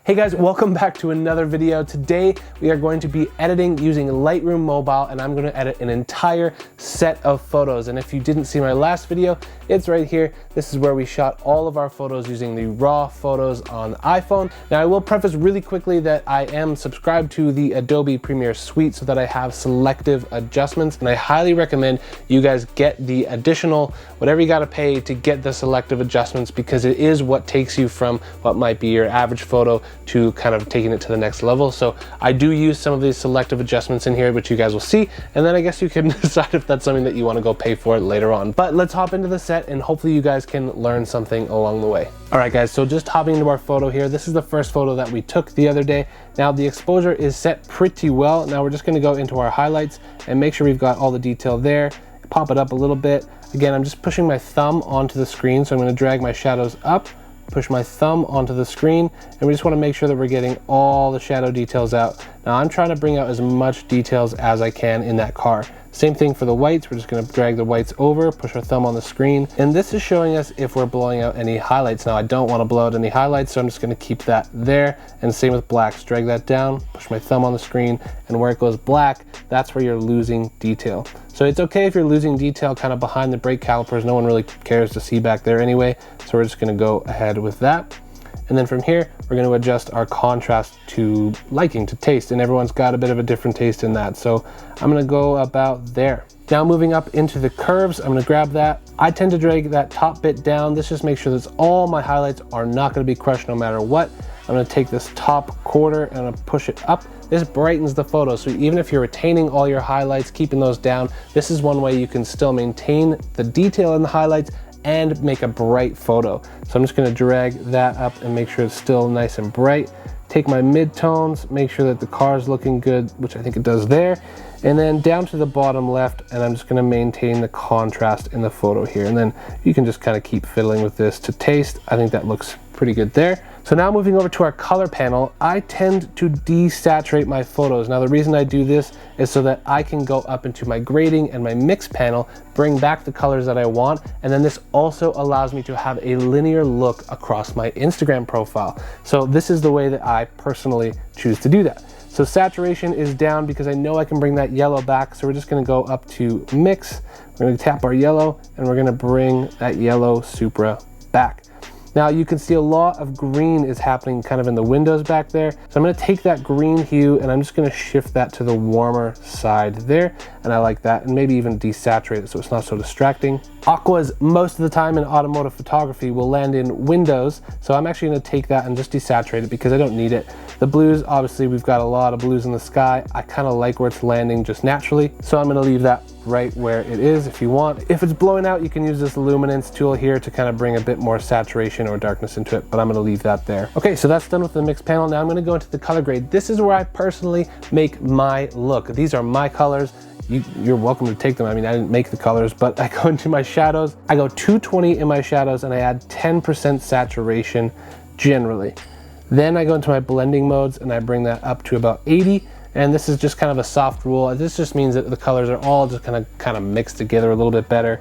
Hey guys, welcome back to another video. Today we are going to be editing using Lightroom Mobile, and I'm going to edit an entire set of photos. And if you didn't see my last video, it's right here. This is where we shot all of our photos using the raw photos on the iPhone. Now I will preface really quickly that I am subscribed to the Adobe Premiere Suite so that I have selective adjustments, and I highly recommend you guys get the additional, whatever you got to pay to get the selective adjustments, because it is what takes you from what might be your average photo to kind of taking it to the next level. So I do use some of these selective adjustments in here, which you guys will see, and then I guess you can decide if that's something that you want to go pay for later on. But let's hop into the set and hopefully you guys can learn something along the way. All right guys, so just hopping into our photo here. This is the first photo that we took the other day. Now the exposure is set pretty well. Now we're just going to go into our highlights and make sure we've got all the detail there. Pop it up a little bit. Again, I'm just pushing my thumb onto the screen, so I'm going to drag my shadows up, push my thumb onto the screen, and we just want to make sure that we're getting all the shadow details out. Now I'm trying to bring out as much details as I can in that car. Same thing for the whites. We're just going to drag the whites over, push our thumb on the screen, and this is showing us if we're blowing out any highlights. Now I don't want to blow out any highlights, so I'm just going to keep that there. And same with blacks. Drag that down, push my thumb on the screen, and where it goes black, that's where you're losing detail. So it's okay if you're losing detail kind of behind the brake calipers. No one really cares to see back there anyway, so we're just going to go ahead with that. And then from here, we're going to adjust our contrast to liking, to taste, and everyone's got a bit of a different taste in that. So I'm going to go about there. Now moving up into the curves, I'm going to grab that. I tend to drag that top bit down. This just makes sure that all my highlights are not going to be crushed no matter what. I'm going to take this top quarter and I'm going to push it up. This brightens the photo, so even if you're retaining all your highlights, keeping those down, this is one way you can still maintain the detail in the highlights and make a bright photo. So I'm just going to drag that up and make sure it's still nice and bright. Take my mid-tones, make sure that the car is looking good, which I think it does there, and then down to the bottom left, and I'm just going to maintain the contrast in the photo here. And then you can just kind of keep fiddling with this to taste. I think that looks pretty good there. So now moving over to our color panel, I tend to desaturate my photos. Now the reason I do this is so that I can go up into my grading and my mix panel, bring back the colors that I want, and then this also allows me to have a linear look across my Instagram profile. So this is the way that I personally choose to do that. So saturation is down because I know I can bring that yellow back, so we're just going to go up to mix, we're going to tap our yellow, and we're going to bring that yellow Supra back. Now you can see a lot of green is happening kind of in the windows back there. So I'm going to take that green hue and I'm just going to shift that to the warmer side there. And I like that, and maybe even desaturate it so it's not so distracting. Aquas most of the time in automotive photography will land in windows. So I'm actually going to take that and just desaturate it because I don't need it. The blues, obviously we've got a lot of blues in the sky. I kind of like where it's landing just naturally. So I'm going to leave that right where it is if you want. If it's blowing out, you can use this luminance tool here to kind of bring a bit more saturation or darkness into it, but I'm going to leave that there. Okay, so that's done with the mix panel. Now I'm going to go into the color grade. This is where I personally make my look. These are my colors. You're welcome to take them. I mean, I didn't make the colors, but I go into my shadows. I go 220 in my shadows and I add 10% saturation generally. Then I go into my blending modes and I bring that up to about 80. And this is just kind of a soft rule. This just means that the colors are all just kind of mixed together a little bit better.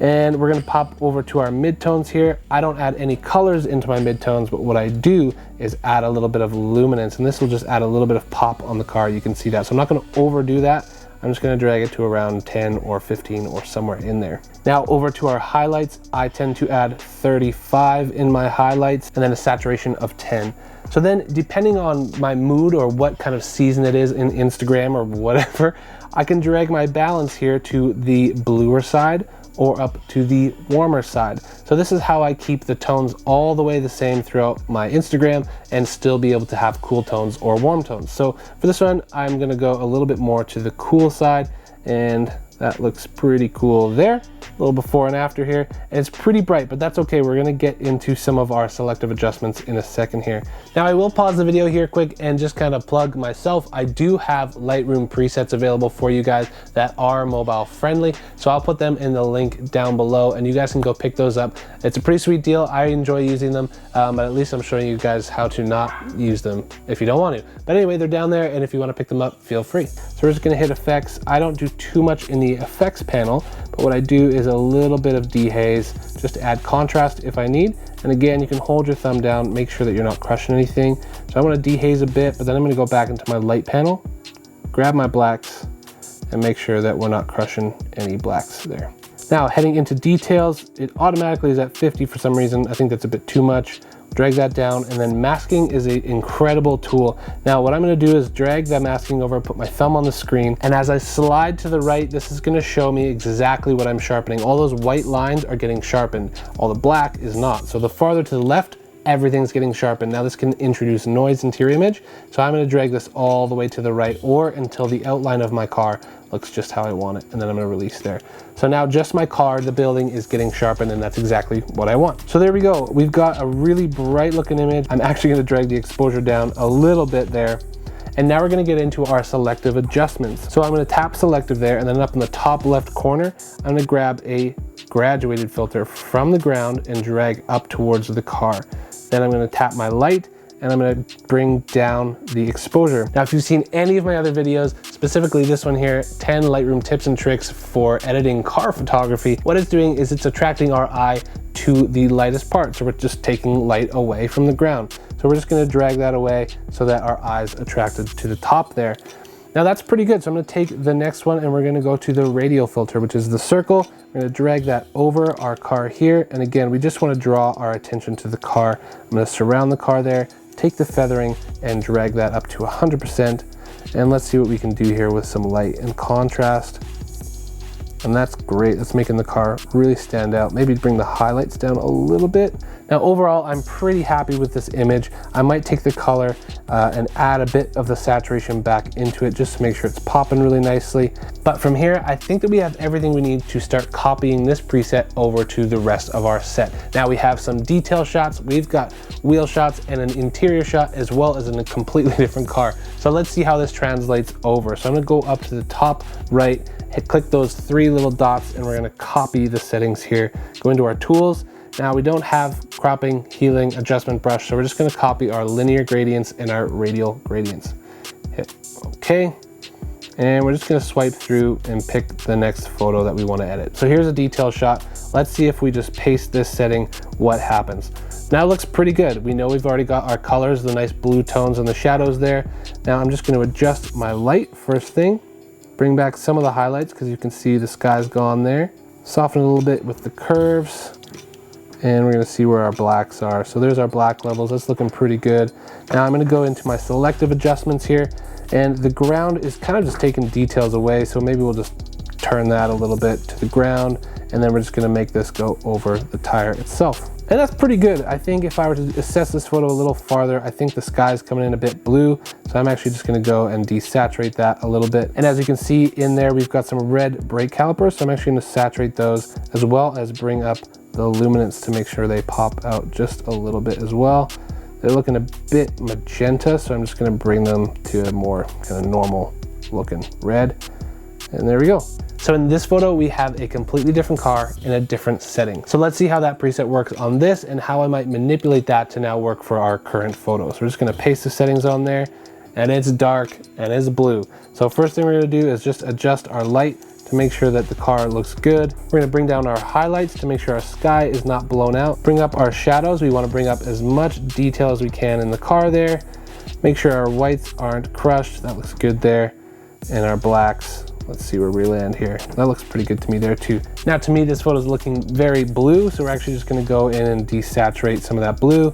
And we're going to pop over to our midtones here. I don't add any colors into my midtones, but what I do is add a little bit of luminance, and this will just add a little bit of pop on the car. You can see that. So I'm not going to overdo that. I'm just going to drag it to around 10 or 15 or somewhere in there. Now over to our highlights, I tend to add 35 in my highlights and then a saturation of 10. So then depending on my mood or what kind of season it is in Instagram or whatever, I can drag my balance here to the bluer side or up to the warmer side. So this is how I keep the tones all the way the same throughout my Instagram and still be able to have cool tones or warm tones. So for this one, I'm gonna go a little bit more to the cool side, and that looks pretty cool there. A little before and after here, and it's pretty bright, but that's okay. We're gonna get into some of our selective adjustments in a second here. Now I will pause the video here quick and just kind of plug myself. I do have Lightroom presets available for you guys that are mobile friendly, so I'll put them in the link down below and you guys can go pick those up. It's a pretty sweet deal. I enjoy using them, but at least I'm showing you guys how to not use them if you don't want to. But anyway, they're down there, and if you want to pick them up, feel free. So we're just gonna hit effects. I don't do too much in the effects panel, but what I do is a little bit of dehaze just to add contrast if I need, And again, you can hold your thumb down, make sure that you're not crushing anything. So I want to dehaze a bit, but then I'm going to go back into my light panel, grab my blacks, and make sure that we're not crushing any blacks there. Now, heading into details, it automatically is at 50 for some reason. I think that's a bit too much. Drag that down, and then masking is an incredible tool. Now, what I'm gonna do is drag that masking over, put my thumb on the screen, and as I slide to the right, this is gonna show me exactly what I'm sharpening. All those white lines are getting sharpened. All the black is not. So the farther to the left, everything's getting sharpened. Now this can introduce noise into your image. So I'm gonna drag this all the way to the right or until the outline of my car looks just how I want it. And then I'm gonna release there. So now just my car, the building is getting sharpened, and that's exactly what I want. So there we go. We've got a really bright looking image. I'm actually gonna drag the exposure down a little bit there. And now we're gonna get into our selective adjustments. So I'm gonna tap selective there, and then up in the top left corner, I'm gonna grab a graduated filter from the ground and drag up towards the car. Then I'm gonna tap my light, and I'm gonna bring down the exposure. Now, if you've seen any of my other videos, specifically this one here, 10 Lightroom tips and tricks for editing car photography, what it's doing is it's attracting our eye to the lightest part. So we're just taking light away from the ground. So we're just gonna drag that away so that our eye's attracted to the top there. Now that's pretty good. So I'm gonna take the next one and we're gonna go to the radial filter, which is the circle. We're gonna drag that over our car here. And again, we just wanna draw our attention to the car. I'm gonna surround the car there, take the feathering and drag that up to 100%. And let's see what we can do here with some light and contrast. And that's great. That's making the car really stand out. Maybe bring the highlights down a little bit. Now overall, I'm pretty happy with this image. I might take the color and add a bit of the saturation back into it just to make sure it's popping really nicely. But from here, I think that we have everything we need to start copying this preset over to the rest of our set. Now we have some detail shots, we've got wheel shots and an interior shot as well as in a completely different car. So let's see how this translates over. So I'm gonna go up to the top right, click those three little dots, and we're gonna copy the settings here. Go into our tools. Now we don't have cropping, healing, adjustment brush, so we're just gonna copy our linear gradients and our radial gradients. Hit OK. And we're just gonna swipe through and pick the next photo that we wanna edit. So here's a detail shot. Let's see if we just paste this setting, what happens. Now it looks pretty good. We know we've already got our colors, the nice blue tones and the shadows there. Now I'm just gonna adjust my light first thing. Bring back some of the highlights because you can see the sky's gone there. Soften it a little bit with the curves. And we're gonna see where our blacks are. So there's our black levels, that's looking pretty good. Now I'm gonna go into my selective adjustments here, and the ground is kind of just taking details away, so maybe we'll just turn that a little bit to the ground, and then we're just gonna make this go over the tire itself. And that's pretty good. I think if I were to assess this photo a little farther, I think the sky's coming in a bit blue, so I'm actually just gonna go and desaturate that a little bit. And as you can see in there, we've got some red brake calipers, so I'm actually gonna saturate those as well as bring up the luminance to make sure they pop out just a little bit as well. They're looking a bit magenta, so I'm just gonna bring them to a more kind of normal looking red. And there we go. So in this photo, we have a completely different car in a different setting. So let's see how that preset works on this and how I might manipulate that to now work for our current photo. So we're just gonna paste the settings on there, and it's dark and it's blue. So first thing we're gonna do is just adjust our light to make sure that the car looks good. We're gonna bring down our highlights to make sure our sky is not blown out. Bring up our shadows. We wanna bring up as much detail as we can in the car there. Make sure our whites aren't crushed. That looks good there. And our blacks, let's see where we land here. That looks pretty good to me there too. Now to me, this photo is looking very blue, so we're actually just gonna go in and desaturate some of that blue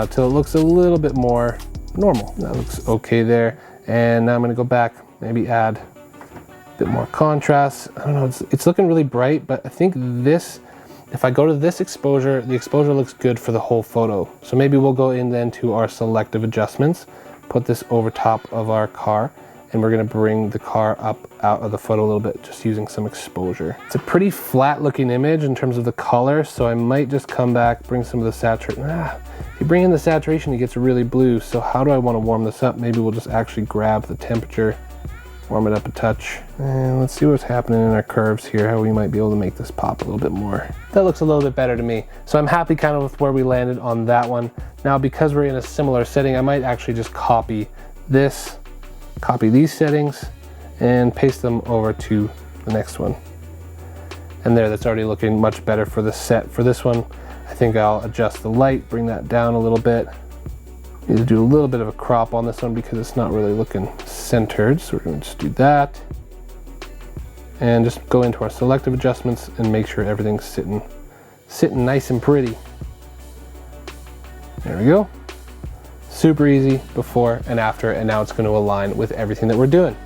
till it looks a little bit more normal. That looks okay there. And now I'm gonna go back, maybe add bit more contrast. I don't know, it's looking really bright, but I think this, if I go to this exposure, the exposure looks good for the whole photo. So maybe we'll go in then to our selective adjustments, put this over top of our car, and we're gonna bring the car up out of the photo a little bit, just using some exposure. It's a pretty flat looking image in terms of the color, so I might just come back, bring some of the saturation. If you bring in the saturation, it gets really blue. So how do I wanna warm this up? Maybe we'll just actually grab the temperature, warm it up a touch. And let's see what's happening in our curves here, how we might be able to make this pop a little bit more. That looks a little bit better to me. So I'm happy kind of with where we landed on that one. Now, because we're in a similar setting, I might actually just copy this, copy these settings, and paste them over to the next one. And there, that's already looking much better for the set. For this one, I think I'll adjust the light, bring that down a little bit. Need to do a little bit of a crop on this one because it's not really looking centered. So we're going to just do that. And just go into our selective adjustments and make sure everything's sitting nice and pretty. There we go. Super easy before and after, and now it's going to align with everything that we're doing.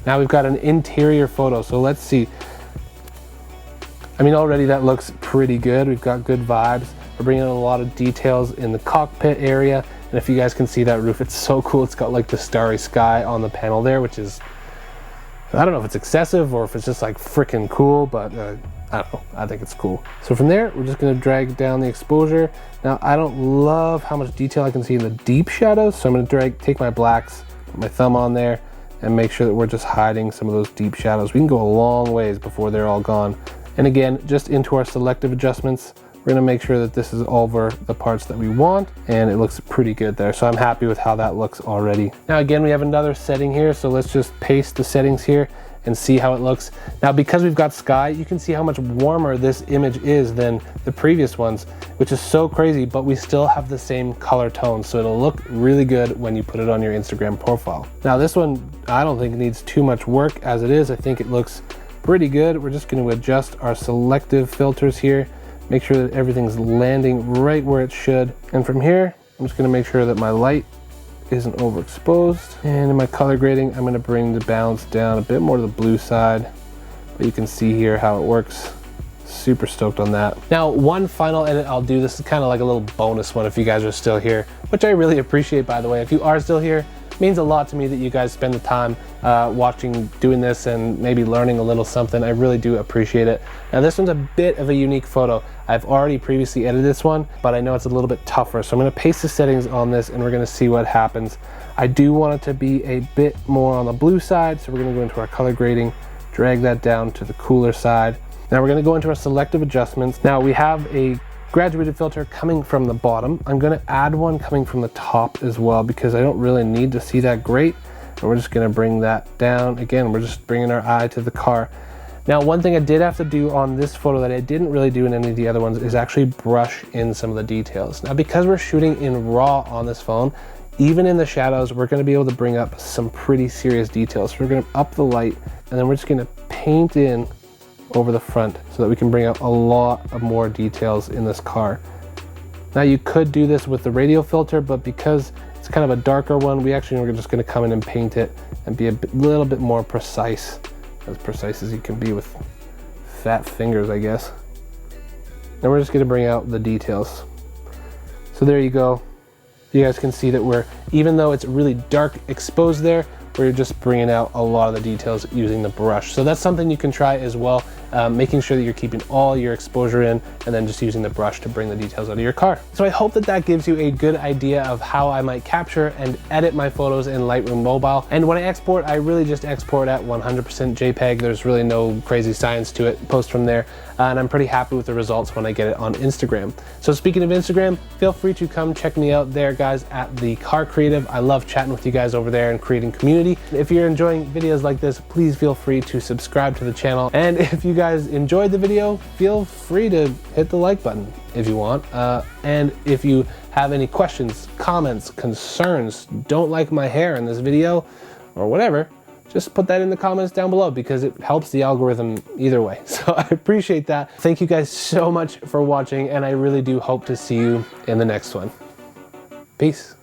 Now we've got an interior photo, so let's see. I mean, already that looks pretty good. We've got good vibes. We're bringing in a lot of details in the cockpit area, and if you guys can see that roof, it's so cool. It's got like the starry sky on the panel there, which is, I don't know if it's excessive or if it's just like freaking cool, but I don't know, I think it's cool. So from there, we're just gonna drag down the exposure. Now, I don't love how much detail I can see in the deep shadows, so I'm gonna take my blacks, put my thumb on there, and make sure that we're just hiding some of those deep shadows. We can go a long ways before they're all gone. And again, just into our selective adjustments, we're gonna make sure that this is over the parts that we want, and it looks pretty good there. So I'm happy with how that looks already. Now again, we have another setting here, so let's just paste the settings here and see how it looks. Now, because we've got sky, you can see how much warmer this image is than the previous ones, which is so crazy, but we still have the same color tone, so it'll look really good when you put it on your Instagram profile. Now this one, I don't think needs too much work as it is. I think it looks pretty good. We're just going to adjust our selective filters here, make sure that everything's landing right where it should. And from here, I'm just going to make sure that my light isn't overexposed. And in my color grading, I'm going to bring the balance down a bit more to the blue side. But you can see here how it works. Super stoked on that. Now, one final edit I'll do, this is kind of like a little bonus one if you guys are still here, which I really appreciate, by the way. If you are still here, it means a lot to me that you guys spend the time watching, doing this, and maybe learning a little something. I really do appreciate it. Now this one's a bit of a unique photo. I've already previously edited this one, but I know it's a little bit tougher. So I'm gonna paste the settings on this and we're gonna see what happens. I do want it to be a bit more on the blue side, so we're gonna go into our color grading, drag that down to the cooler side. Now we're gonna go into our selective adjustments. Now we have a graduated filter coming from the bottom. I'm gonna add one coming from the top as well because I don't really need to see that great. And we're just gonna bring that down. Again, we're just bringing our eye to the car. Now, one thing I did have to do on this photo that I didn't really do in any of the other ones is actually brush in some of the details. Now, because we're shooting in RAW on this phone, even in the shadows, we're gonna be able to bring up some pretty serious details. So we're gonna up the light and then we're just gonna paint in over the front so that we can bring out a lot of more details in this car. Now you could do this with the radial filter, but because it's kind of a darker one, we're just going to come in and paint it and be a little bit more precise as you can be with fat fingers, I guess. And we're just going to bring out the details. So there you go. You guys can see that even though it's really dark exposed there, we're just bringing out a lot of the details using the brush. So that's something you can try as well, making sure that you're keeping all your exposure in and then just using the brush to bring the details out of your car. So I hope that gives you a good idea of how I might capture and edit my photos in Lightroom Mobile. And when I export, I really just export at 100% JPEG. There's really no crazy science to it. Post from there. And I'm pretty happy with the results when I get it on Instagram. So speaking of Instagram, feel free to come check me out there, guys, at The Car Creative. I love chatting with you guys over there and creating community. If you're enjoying videos like this, please feel free to subscribe to the channel. And if you guys enjoyed the video, feel free to hit the like button if you want. And if you have any questions, comments, concerns, don't like my hair in this video, or whatever, just put that in the comments down below because it helps the algorithm either way. So I appreciate that. Thank you guys so much for watching, and I really do hope to see you in the next one. Peace.